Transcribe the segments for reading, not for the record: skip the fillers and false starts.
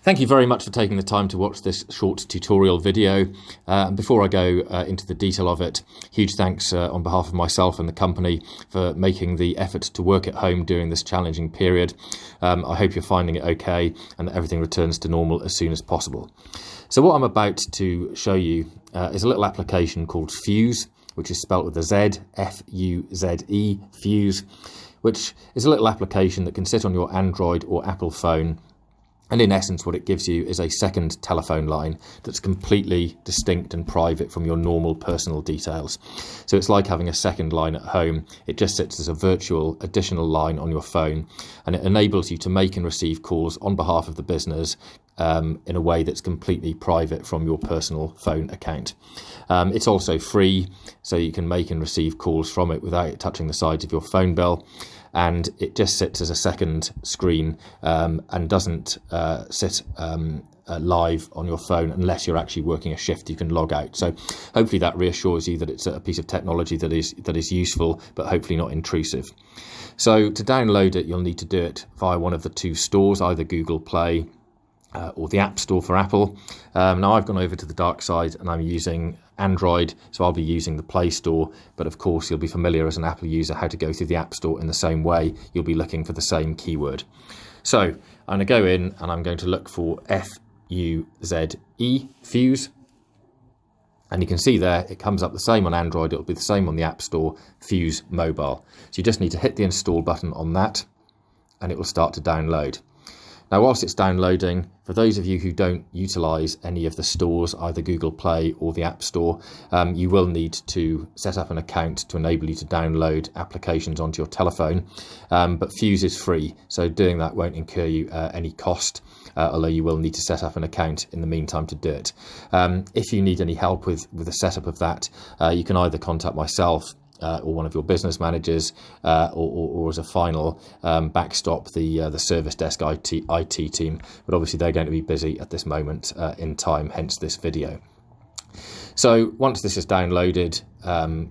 Thank you very much for taking the time to watch this short tutorial video. And before I go into the detail of it, huge thanks on behalf of myself and the company for making the effort to work at home during this challenging period. I hope you're finding it okay and that everything returns to normal as soon as possible. So what I'm about to show you is a little application called Fuze, which is spelt with a Z, F-U-Z-E, Fuze, which is a little application that can sit on your Android or Apple phone. And in essence, what it gives you is a second telephone line that's completely distinct and private from your normal personal details. So it's like having a second line at home. It just sits as a virtual additional line on your phone, and it enables you to make and receive calls on behalf of the business in a way that's completely private from your personal phone account. It's also free, so you can make and receive calls from it without touching the sides of your phone bill. And it just sits as a second screen and doesn't sit live on your phone unless you're actually working a shift. You can log out. So hopefully that reassures you that it's a piece of technology that is useful, but hopefully not intrusive. So to download it, you'll need to do it via one of the two stores, either Google Play or the App Store for Apple. Now I've gone over to the dark side and I'm using Android, so I'll be using the Play Store, but of course you'll be familiar as an Apple user how to go through the App Store in the same way. You'll be looking for the same keyword. So I'm going to go in and I'm going to look for F-U-Z-E, Fuze. And you can see there, it comes up the same on Android, it'll be the same on the App Store, Fuze Mobile. So you just need to hit the install button on that and it will start to download. Now, whilst it's downloading, for those of you who don't utilise any of the stores, either Google Play or the App Store, you will need to set up an account to enable you to download applications onto your telephone. But Fuze is free, so doing that won't incur you any cost, although you will need to set up an account in the meantime to do it. If you need any help with the setup of that, you can either contact myself or one of your business managers, or as a final backstop, the service desk IT team. But obviously they're going to be busy at this moment in time, hence this video. So once this is downloaded,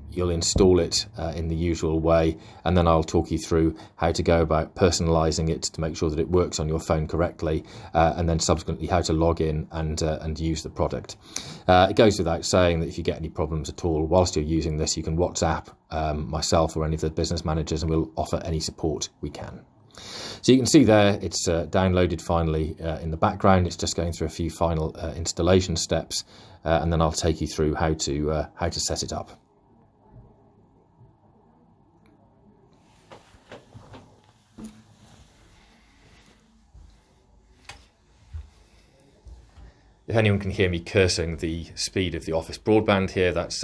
you'll install it in the usual way, and then I'll talk you through how to go about personalizing it to make sure that it works on your phone correctly, and then subsequently how to log in and use the product. It goes without saying that if you get any problems at all whilst you're using this, you can WhatsApp myself or any of the business managers, and we'll offer any support we can. So you can see there it's downloaded finally in the background. It's just going through a few final installation steps, and then I'll take you through how to set it up. If anyone can hear me cursing the speed of the office broadband here, that's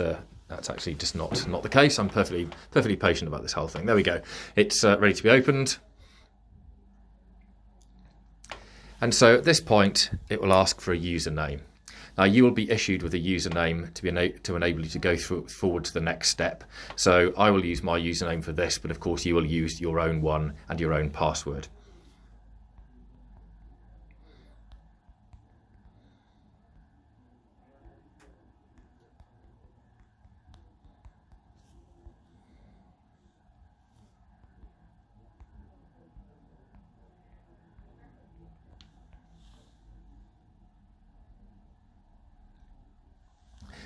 actually just not the case. I'm perfectly patient about this whole thing. There we go. It's ready to be opened. And so at this point, it will ask for a username. Now you will be issued with a username to enable you to go forward to the next step. So I will use my username for this, but of course you will use your own one and your own password.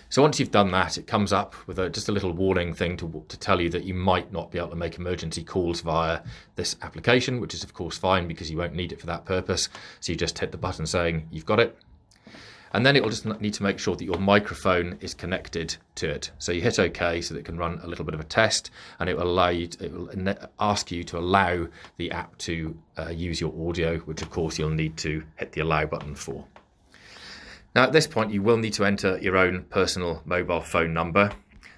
So once you've done that, it comes up with just a little warning thing to tell you that you might not be able to make emergency calls via this application, which is of course fine because you won't need it for that purpose. So you just hit the button saying you've got it. And then it will just need to make sure that your microphone is connected to it. So you hit OK so that it can run a little bit of a test, and it will ask you to allow the app to use your audio, which of course you'll need to hit the allow button for. Now at this point you will need to enter your own personal mobile phone number.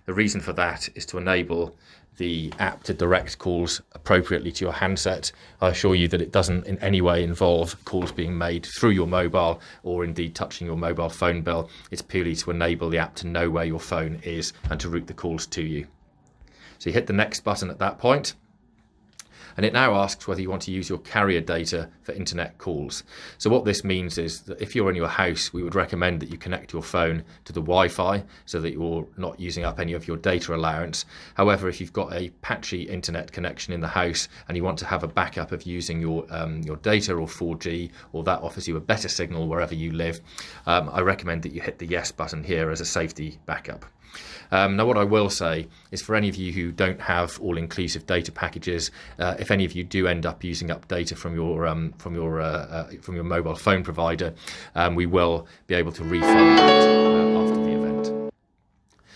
The reason for that is to enable the app to direct calls appropriately to your handset. I assure you that it doesn't in any way involve calls being made through your mobile or indeed touching your mobile phone bill. It's purely to enable the app to know where your phone is and to route the calls to you. So you hit the next button at that point. And it now asks whether you want to use your carrier data for internet calls. So what this means is that if you're in your house, we would recommend that you connect your phone to the Wi-Fi so that you're not using up any of your data allowance. However, if you've got a patchy internet connection in the house and you want to have a backup of using your data or 4G, or that offers you a better signal wherever you live, I recommend that you hit the yes button here as a safety backup. Now, what I will say is, for any of you who don't have all-inclusive data packages, if any of you do end up using up data from your mobile phone provider, we will be able to refund that after the event.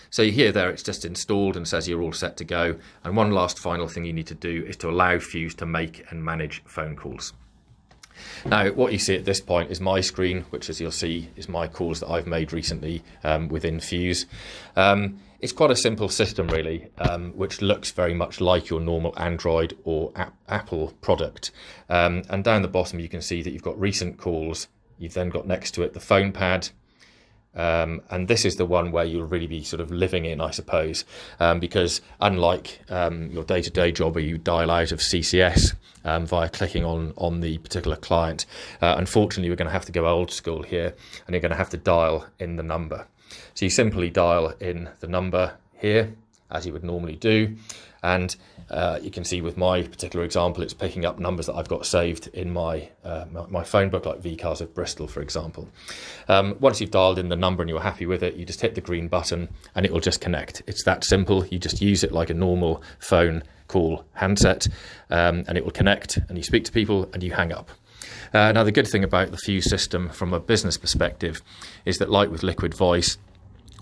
So you hear there, it's just installed and says you're all set to go. And one last final thing you need to do is to allow Fuse to make and manage phone calls. Now, what you see at this point is my screen, which, as you'll see, is my calls that I've made recently within Fuse. It's quite a simple system, really, which looks very much like your normal Android or Apple product. And down the bottom, you can see that you've got recent calls. You've then got next to it the phone pad. And this is the one where you'll really be sort of living in, I suppose, because unlike your day-to-day job where you dial out of CCS via clicking on the particular client, unfortunately, we're going to have to go old school here, and you're going to have to dial in the number. So you simply dial in the number here, as you would normally do, and you can see with my particular example, it's picking up numbers that I've got saved in my phone book, like VCars of Bristol, for example. Once you've dialed in the number and you're happy with it, you just hit the green button and it will just connect. It's that simple. You just use it like a normal phone call handset, and it will connect, and you speak to people and you hang up. Now, the good thing about the Fuse system from a business perspective is that, like with Liquid Voice,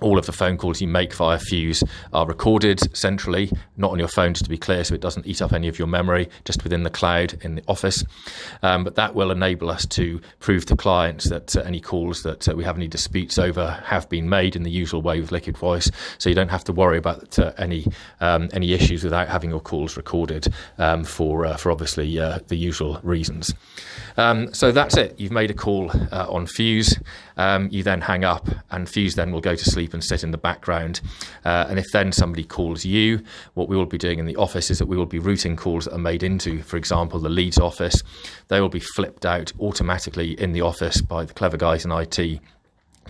all of the phone calls you make via Fuse are recorded centrally, not on your phone, just to be clear, so it doesn't eat up any of your memory, just within the cloud in the office. But that will enable us to prove to clients that any calls that we have any disputes over have been made in the usual way with Liquid Voice, so you don't have to worry about any issues without having your calls recorded for obviously the usual reasons. So that's it. You've made a call on Fuse. You then hang up, and Fuse then will go to sleep and sit in the background. And if then somebody calls you, what we will be doing in the office is that we will be routing calls that are made into, for example, the Leeds office. They will be flipped out automatically in the office by the clever guys in IT to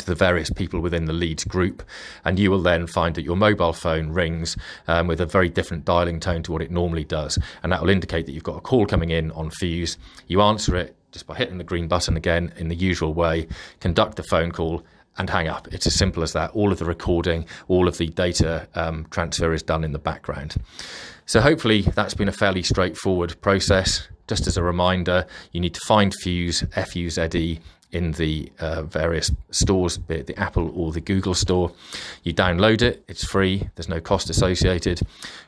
the various people within the Leeds group, and you will then find that your mobile phone rings with a very different dialing tone to what it normally does, and that will indicate that you've got a call coming in on Fuse. You answer it just by hitting the green button again in the usual way, conduct the phone call, and hang up. It's as simple as that. All of the recording, all of the data transfer is done in the background. So hopefully that's been a fairly straightforward process. Just as a reminder, you need to find Fuse, F-U-Z-E, in the various stores, be it the Apple or the Google store. You download it, it's free, there's no cost associated.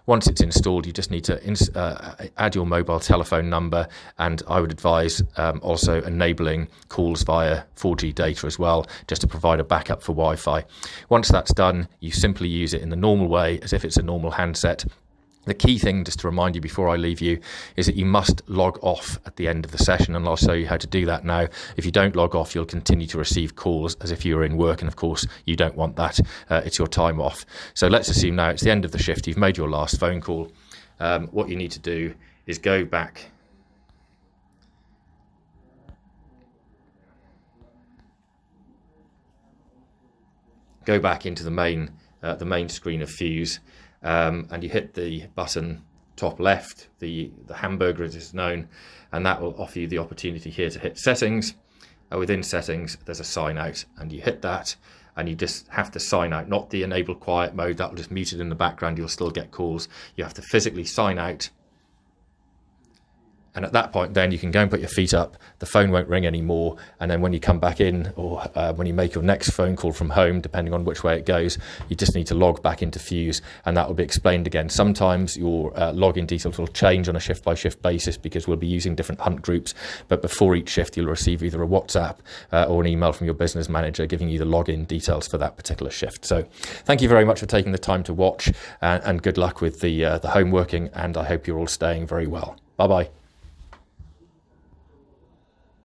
Once it's installed, you just need to add your mobile telephone number, and I would advise also enabling calls via 4G data as well, just to provide a backup for Wi-Fi. Once that's done, you simply use it in the normal way as if it's a normal handset. The key thing, just to remind you before I leave you, is that you must log off at the end of the session, and I'll show you how to do that now. If you don't log off, you'll continue to receive calls as if you were in work, and of course you don't want that. It's your time off. So let's assume now it's the end of the shift, you've made your last phone call. What you need to do is go back into the main screen of Fuse. And you hit the button top left, the hamburger as it's known, and that will offer you the opportunity here to hit settings. Within settings, there's a sign out, and you hit that, and you just have to sign out, not the enable quiet mode, that will just mute it in the background, you'll still get calls. You have to physically sign out. And at that point, then you can go and put your feet up, the phone won't ring anymore, and then when you come back in, or when you make your next phone call from home, depending on which way it goes, you just need to log back into Fuse, and that will be explained again. Sometimes your login details will change on a shift-by-shift basis because we'll be using different hunt groups, but before each shift, you'll receive either a WhatsApp or an email from your business manager giving you the login details for that particular shift. So thank you very much for taking the time to watch, and good luck with the home working, and I hope you're all staying very well. Bye-bye.